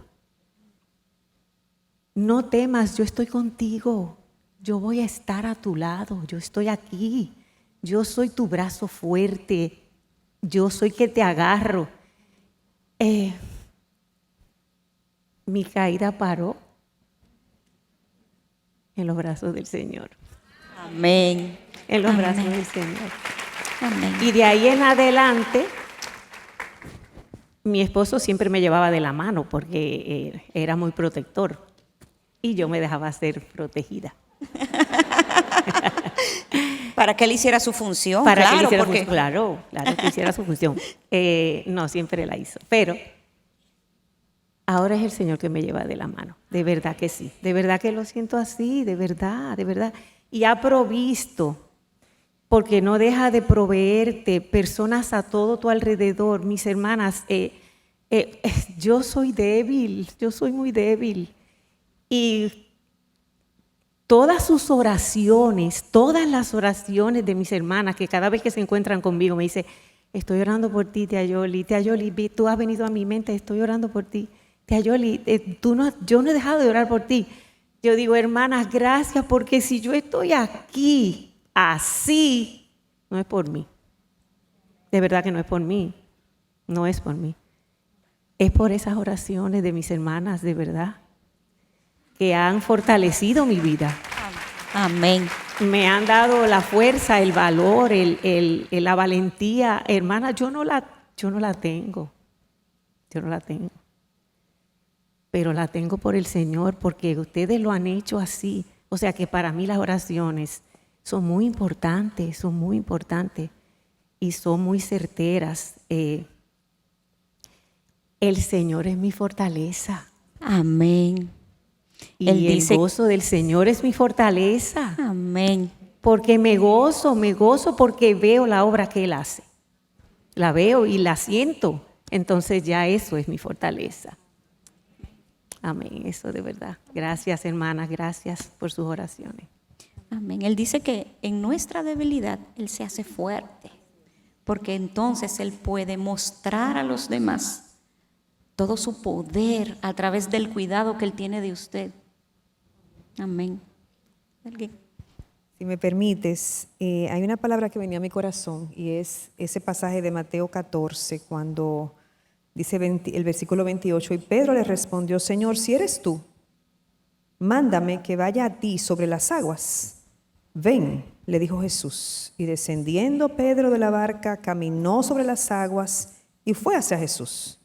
No temas, yo estoy contigo. Yo voy a estar a tu lado. Yo estoy aquí. Yo soy tu brazo fuerte. Yo soy que te agarro. Mi caída paró en los brazos del Señor. Amén. En los Amén. brazos del Señor. Amén. Y de ahí en adelante, mi esposo siempre me llevaba de la mano porque era muy protector y yo me dejaba ser protegida. Para que él hiciera su función. Para claro, que él hiciera porque su, claro que hiciera su función. No, siempre la hizo. Pero ahora es el Señor que me lleva de la mano. De verdad que sí. De verdad que lo siento así. De verdad, de verdad. Y ha provisto, porque no deja de proveerte personas a todo tu alrededor. Mis hermanas, yo soy débil. Yo soy muy débil. Y todas sus oraciones, todas las oraciones de mis hermanas, que cada vez que se encuentran conmigo me dice, estoy orando por ti, tía Yoli, tú has venido a mi mente, estoy orando por ti. Tía Yoli, yo no he dejado de orar por ti. Yo digo, hermanas, gracias, porque si yo estoy aquí así, no es por mí. De verdad que no es por mí, no es por mí. Es por esas oraciones de mis hermanas, de verdad, que han fortalecido mi vida. amén. Me han dado la fuerza, el valor, la valentía. Hermana, yo no la tengo. Yo no la tengo. Pero la tengo por el Señor, porque ustedes lo han hecho así. O sea que para mí las oraciones son muy importantes y son muy certeras. El Señor es mi fortaleza. Amén. Y Él el dice, gozo del Señor es mi fortaleza. amén. Porque me gozo porque veo la obra que Él hace. La veo y la siento. Entonces ya eso es mi fortaleza. Amén, eso de verdad. Gracias, hermanas, gracias por sus oraciones. Amén. Él dice que en nuestra debilidad Él se hace fuerte, porque entonces Él puede mostrar a los demás todo su poder a través del cuidado que Él tiene de usted. Amén. ¿Alguien? Si me permites, hay una palabra que venía a mi corazón y es ese pasaje de Mateo 14, cuando dice el versículo 28, y Pedro le respondió, Señor, si eres tú, mándame que vaya a ti sobre las aguas. Ven, le dijo Jesús, y descendiendo Pedro de la barca, caminó sobre las aguas y fue hacia Jesús.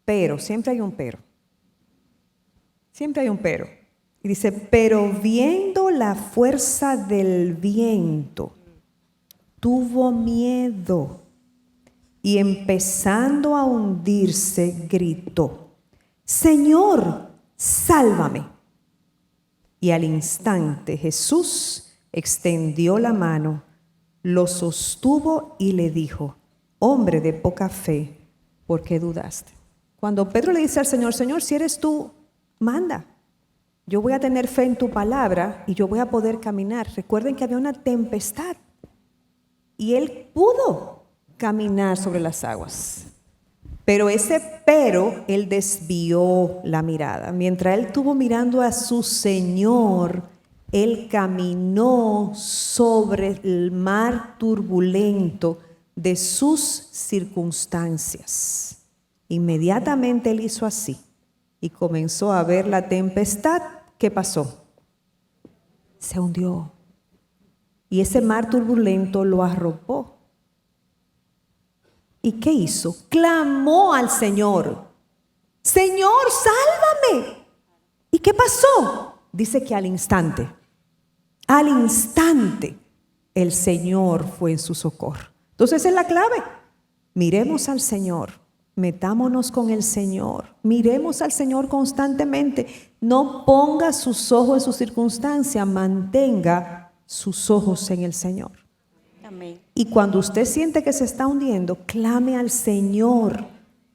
Pero, siempre hay un pero. Siempre hay un pero. Y dice, pero viendo la fuerza del viento, tuvo miedo y empezando a hundirse, gritó, Señor, sálvame. Y al instante Jesús extendió la mano, lo sostuvo y le dijo, hombre de poca fe, ¿por qué dudaste? Cuando Pedro le dice al Señor, Señor, si eres tú, manda. Yo voy a tener fe en tu palabra y yo voy a poder caminar. Recuerden que había una tempestad y él pudo caminar sobre las aguas. Pero él desvió la mirada. Mientras él estuvo mirando a su Señor, él caminó sobre el mar turbulento de sus circunstancias. Inmediatamente él hizo así y comenzó a ver la tempestad. ¿Qué pasó? Se hundió. Y ese mar turbulento lo arropó. ¿Y qué hizo? Clamó al Señor. Señor, sálvame. ¿Y qué pasó? Dice que al instante, el Señor fue en su socorro. Entonces esa es la clave. Miremos al Señor, metámonos con el Señor, miremos al Señor constantemente. No ponga sus ojos en su circunstancia, mantenga sus ojos en el Señor. Amén. Y cuando usted siente que se está hundiendo, clame al Señor,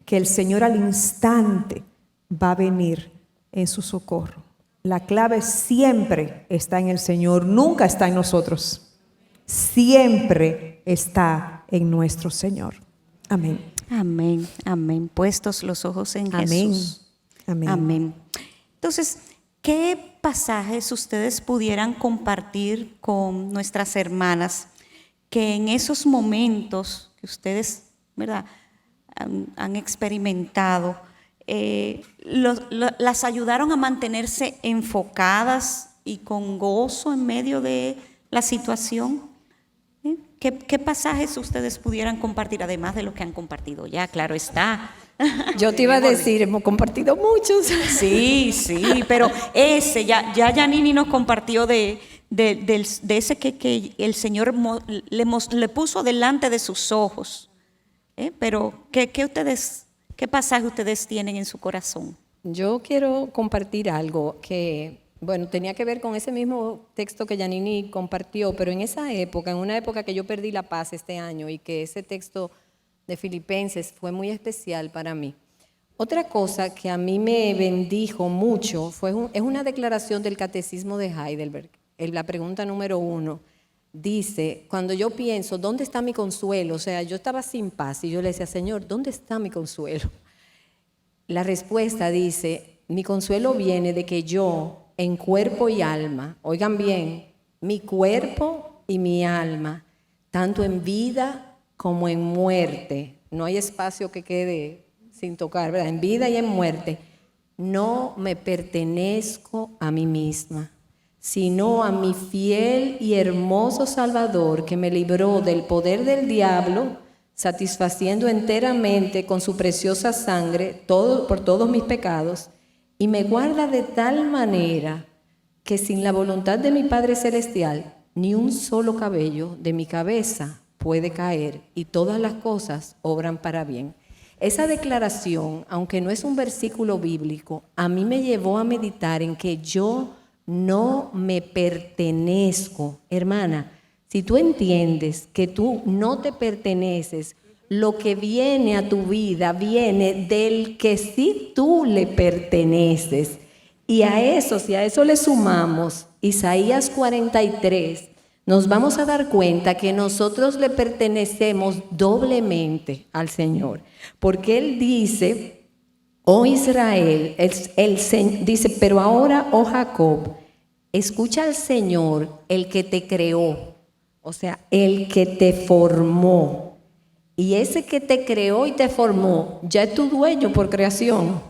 que el Señor al instante va a venir en su socorro. La clave siempre está en el Señor, nunca está en nosotros. Siempre está en nuestro Señor. Amén. Amén, amén. Puestos los ojos en Amén. Jesús. Amén. Amén. Entonces, ¿qué pasajes ustedes pudieran compartir con nuestras hermanas que en esos momentos que ustedes, ¿verdad?, han experimentado, las ayudaron a mantenerse enfocadas y con gozo en medio de la situación? ¿Qué pasajes ustedes pudieran compartir, además de lo que han compartido ya? Claro está. Yo te iba a decir, hemos compartido muchos. Sí, pero ese, ya Yanini nos compartió de ese que el Señor le puso delante de sus ojos. Pero, ¿qué pasaje ustedes tienen en su corazón? Yo quiero compartir algo que, bueno, tenía que ver con ese mismo texto que Yanini compartió, pero en esa época, en una época que yo perdí la paz este año y que ese texto de Filipenses fue muy especial para mí. Otra cosa que a mí me bendijo mucho es una declaración del Catecismo de Heidelberg. En la pregunta número 1 dice, cuando yo pienso, ¿dónde está mi consuelo? O sea, yo estaba sin paz y yo le decía, Señor, ¿dónde está mi consuelo? La respuesta dice, mi consuelo viene de que yo, en cuerpo y alma, oigan bien, mi cuerpo y mi alma, tanto en vida como en muerte, no hay espacio que quede sin tocar, ¿verdad? En vida y en muerte, no me pertenezco a mí misma, sino a mi fiel y hermoso Salvador que me libró del poder del diablo, satisfaciendo enteramente con su preciosa sangre por todos mis pecados, y me guarda de tal manera que sin la voluntad de mi Padre Celestial, ni un solo cabello de mi cabeza puede caer, y todas las cosas obran para bien. Esa declaración, aunque no es un versículo bíblico, a mí me llevó a meditar en que yo no me pertenezco. Hermana, si tú entiendes que tú no te perteneces, lo que viene a tu vida viene del que sí tú le perteneces. Y a eso, si a eso le sumamos Isaías 43, nos vamos a dar cuenta que nosotros le pertenecemos doblemente al Señor. Porque Él dice, oh Israel, dice, pero ahora, oh Jacob, escucha al Señor, el que te creó, o sea, el que te formó. Y ese que te creó y te formó, ya es tu dueño por creación.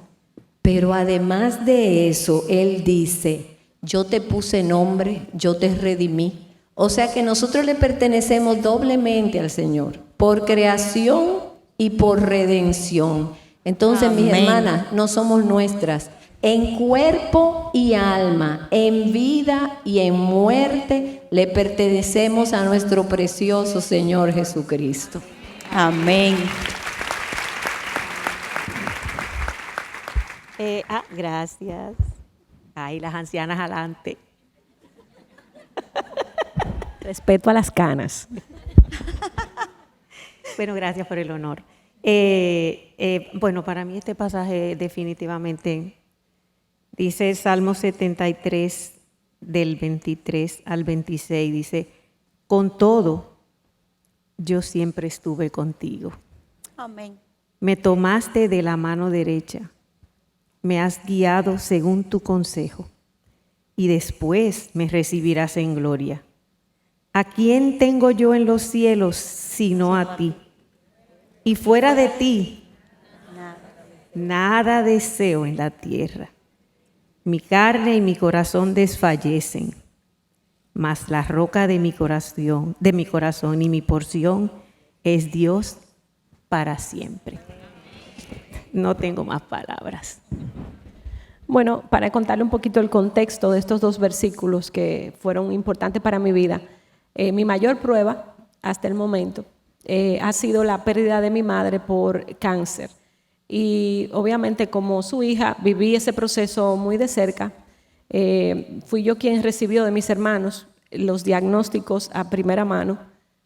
Pero además de eso, Él dice, yo te puse nombre, yo te redimí. O sea que nosotros le pertenecemos doblemente al Señor, por creación y por redención. Entonces, Amén. Mis hermanas, no somos nuestras. En cuerpo y alma, en vida y en muerte, le pertenecemos a nuestro precioso Señor Jesucristo. Amén. Gracias. Ay, las ancianas adelante. Respeto a las canas. Bueno, gracias por el honor. Bueno, para mí este pasaje definitivamente Dice el Salmo 73, del 23 al 26, dice, con todo, yo siempre estuve contigo. Amén. Me tomaste de la mano derecha, me has guiado según tu consejo, y después me recibirás en gloria. ¿A quién tengo yo en los cielos sino a ti? Y fuera de ti, nada deseo en la tierra. Mi carne y mi corazón desfallecen, mas la roca de mi corazón y mi porción es Dios para siempre. No tengo más palabras. Bueno, para contarle un poquito el contexto de estos 2 versículos que fueron importantes para mi vida, mi mayor prueba hasta el momento ha sido la pérdida de mi madre por cáncer. Y obviamente como su hija viví ese proceso muy de cerca. Fui yo quien recibió de mis hermanos los diagnósticos a primera mano.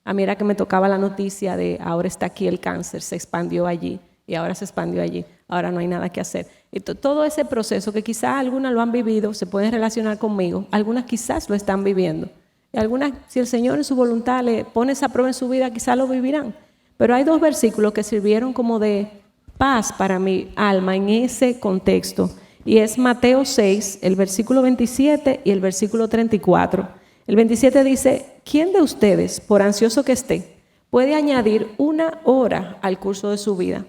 A mí era que me tocaba la noticia de ahora está aquí el cáncer, se expandió allí y ahora se expandió allí, ahora no hay nada que hacer. Y todo ese proceso que quizás algunas lo han vivido, se pueden relacionar conmigo, algunas quizás lo están viviendo. Y algunas, si el Señor en su voluntad le pone esa prueba en su vida, quizás lo vivirán. Pero hay 2 versículos que sirvieron como de paz para mi alma en ese contexto. Y es Mateo 6, el versículo 27 y el versículo 34. El 27 dice, ¿quién de ustedes, por ansioso que esté, puede añadir 1 hora al curso de su vida?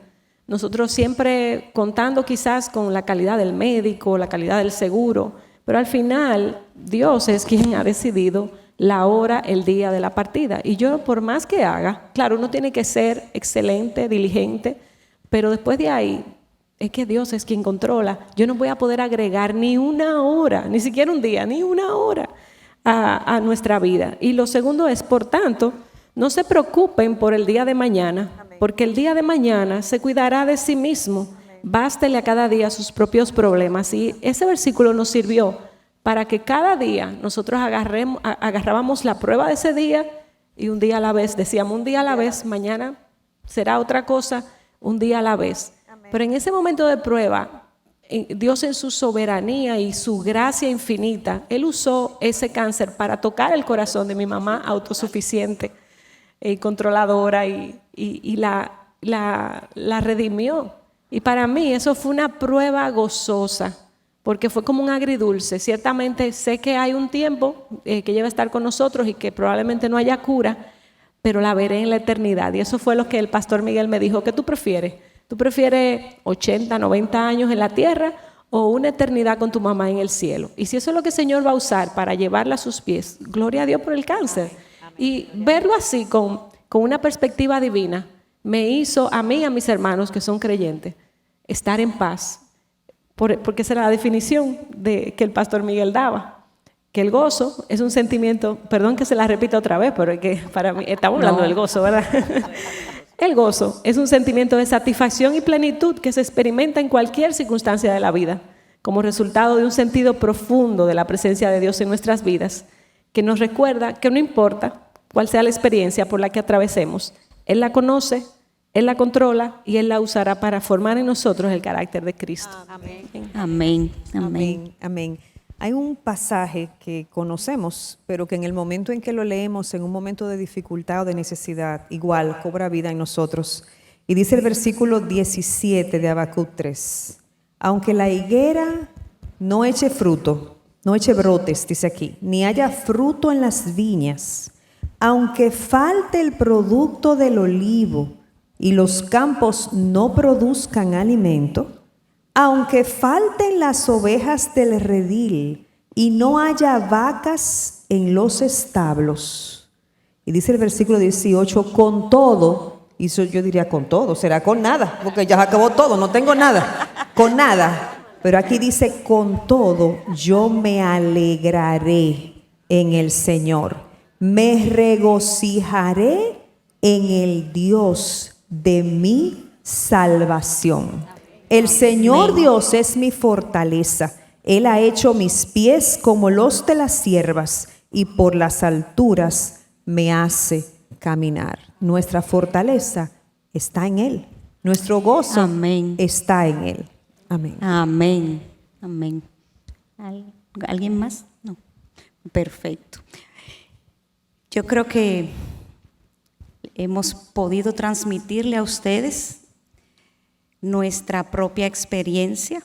Nosotros siempre contando quizás con la calidad del médico, la calidad del seguro, pero al final Dios es quien ha decidido la hora, el día de la partida. Y yo, por más que haga, claro, uno tiene que ser excelente, diligente, pero después de ahí, es que Dios es quien controla. Yo no voy a poder agregar ni 1 hora, ni siquiera un día, ni 1 hora a nuestra vida. Y lo segundo es, por tanto, no se preocupen por el día de mañana, porque el día de mañana se cuidará de sí mismo. Bástele a cada día sus propios problemas. Y ese versículo nos sirvió para que cada día nosotros agarrábamos la prueba de ese día y un día a la vez, decíamos un día a la vez, mañana será otra cosa, un día a la vez. Pero en ese momento de prueba, Dios en su soberanía y su gracia infinita, Él usó ese cáncer para tocar el corazón de mi mamá autosuficiente y controladora y la redimió. Y para mí eso fue una prueba gozosa, porque fue como un agridulce. Ciertamente sé que hay un tiempo que ella va a estar con nosotros y que probablemente no haya cura, pero la veré en la eternidad. Y eso fue lo que el pastor Miguel me dijo, ¿qué tú prefieres? ¿Tú prefieres 80, 90 años en la tierra o una eternidad con tu mamá en el cielo? Y si eso es lo que el Señor va a usar para llevarla a sus pies, gloria a Dios por el cáncer. Y verlo así con una perspectiva divina me hizo a mí y a mis hermanos que son creyentes estar en paz, porque esa era la definición que el pastor Miguel daba, que el gozo es un sentimiento, perdón que se la repita otra vez, pero es que para mí, estamos hablando del gozo, ¿verdad? El gozo es un sentimiento de satisfacción y plenitud que se experimenta en cualquier circunstancia de la vida, como resultado de un sentido profundo de la presencia de Dios en nuestras vidas, que nos recuerda que no importa cuál sea la experiencia por la que atravesemos, Él la conoce, Él la controla y Él la usará para formar en nosotros el carácter de Cristo. Amén. Amén. Amén. Amén, amén. Hay un pasaje que conocemos, pero que en el momento en que lo leemos, en un momento de dificultad o de necesidad, igual cobra vida en nosotros. Y dice el versículo 17 de Habacuc 3, aunque la higuera no eche fruto, no eche brotes, dice aquí, ni haya fruto en las viñas, aunque falte el producto del olivo y los campos no produzcan alimento, aunque falten las ovejas del redil y no haya vacas en los establos. Y dice el versículo 18, con todo, y eso yo diría con todo, será con nada, porque ya acabó todo, no tengo nada, con nada. Pero aquí dice, con todo yo me alegraré en el Señor, me regocijaré en el Dios de mi salvación. El Señor Dios es mi fortaleza. Él ha hecho mis pies como los de las ciervas y por las alturas me hace caminar. Nuestra fortaleza está en Él. Nuestro gozo Amén. está en Él. Amén. Amén. Amén. ¿Alguien más? No. Perfecto. Yo creo que hemos podido transmitirle a ustedes nuestra propia experiencia.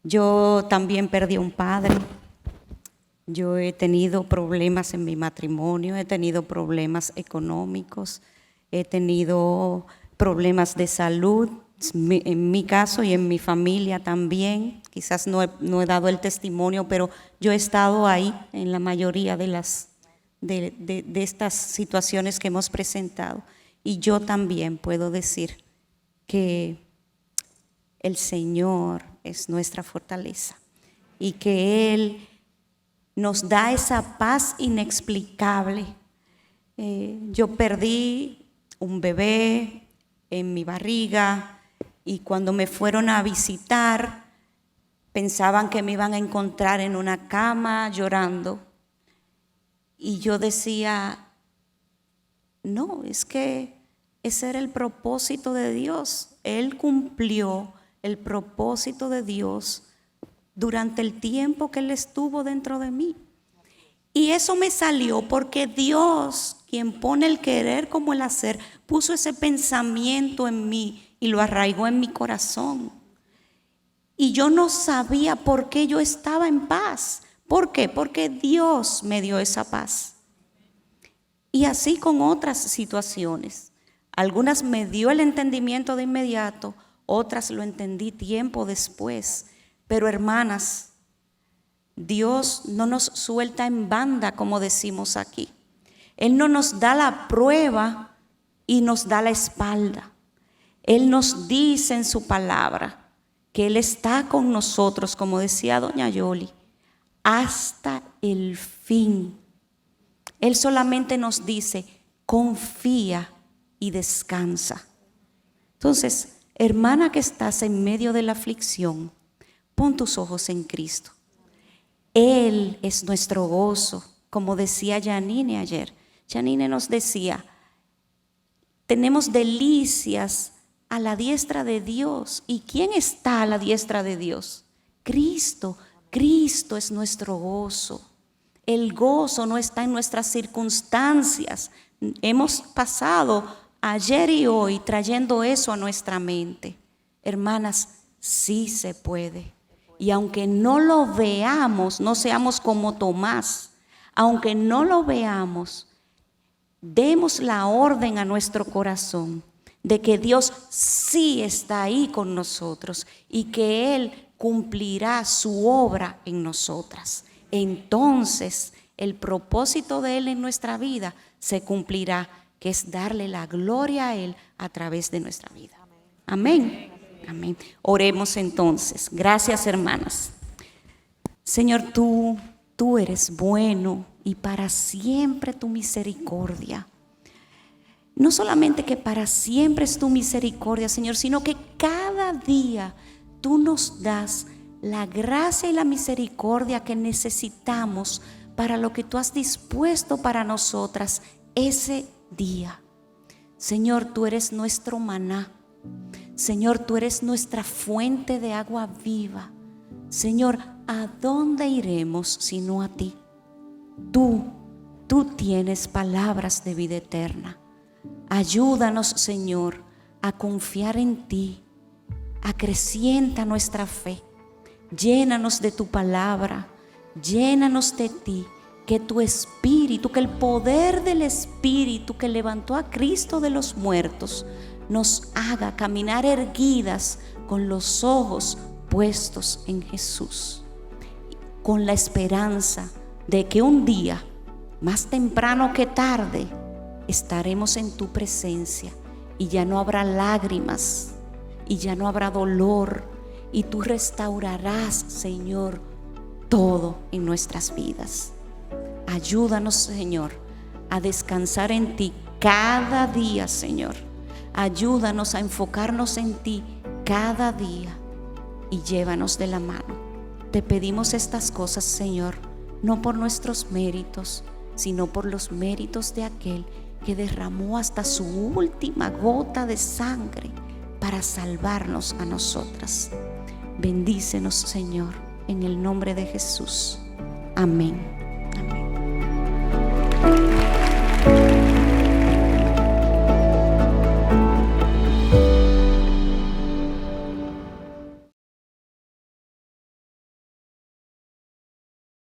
Yo también perdí un padre. Yo he tenido problemas en mi matrimonio, he tenido problemas económicos, he tenido problemas de salud, en mi caso y en mi familia también. Quizás no he dado el testimonio, pero yo he estado ahí en la mayoría de estas situaciones que hemos presentado. Y yo también puedo decir que el Señor es nuestra fortaleza y que Él nos da esa paz inexplicable. Yo perdí un bebé en mi barriga y cuando me fueron a visitar pensaban que me iban a encontrar en una cama llorando. Y yo decía, no, es que ese era el propósito de Dios. Él cumplió el propósito de Dios durante el tiempo que Él estuvo dentro de mí. Y eso me salió porque Dios, quien pone el querer como el hacer, puso ese pensamiento en mí y lo arraigó en mi corazón. Y yo no sabía por qué yo estaba en paz. ¿Por qué? Porque Dios me dio esa paz. Y así con otras situaciones. Algunas me dio el entendimiento de inmediato, otras lo entendí tiempo después. Pero hermanas, Dios no nos suelta en banda, como decimos aquí. Él no nos da la prueba y nos da la espalda. Él nos dice en su palabra que Él está con nosotros, como decía doña Yoli, hasta el fin. Él solamente nos dice, confía y descansa. Entonces, hermana que estás en medio de la aflicción, pon tus ojos en Cristo. Él es nuestro gozo, como decía Janine ayer. Janine nos decía, tenemos delicias a la diestra de Dios. ¿Y quién está a la diestra de Dios? Cristo. Cristo es nuestro gozo. El gozo no está en nuestras circunstancias. Hemos pasado ayer y hoy trayendo eso a nuestra mente. Hermanas, sí se puede. Y aunque no lo veamos, no seamos como Tomás. Aunque no lo veamos, demos la orden a nuestro corazón de que Dios sí está ahí con nosotros y que Él cumplirá su obra en nosotras. Entonces, el propósito de Él en nuestra vida se cumplirá, que es darle la gloria a Él a través de nuestra vida. Amén. Amén. Oremos entonces. Gracias, hermanas. Señor, tú eres bueno y para siempre tu misericordia. No solamente que para siempre es tu misericordia, Señor, sino que cada día tú nos das la gracia y la misericordia que necesitamos para lo que tú has dispuesto para nosotras ese día. Señor, tú eres nuestro maná. Señor, tú eres nuestra fuente de agua viva. Señor, ¿a dónde iremos sino a ti? Tú tienes palabras de vida eterna. Ayúdanos, Señor, a confiar en ti. Acrecienta nuestra fe. Llénanos de tu palabra. Llénanos de ti. Que tu espíritu, que el poder del espíritu que levantó a Cristo de los muertos nos haga caminar erguidas con los ojos puestos en Jesús, con la esperanza de que un día, más temprano que tarde, estaremos en tu presencia y ya no habrá lágrimas y ya no habrá dolor y tú restaurarás, Señor, todo en nuestras vidas. Ayúdanos, Señor, a descansar en ti cada día, Señor. Ayúdanos a enfocarnos en ti cada día y llévanos de la mano. Te pedimos estas cosas, Señor, no por nuestros méritos, sino por los méritos de aquel que derramó hasta su última gota de sangre para salvarnos a nosotras. Bendícenos, Señor, en el nombre de Jesús. Amén. Amén.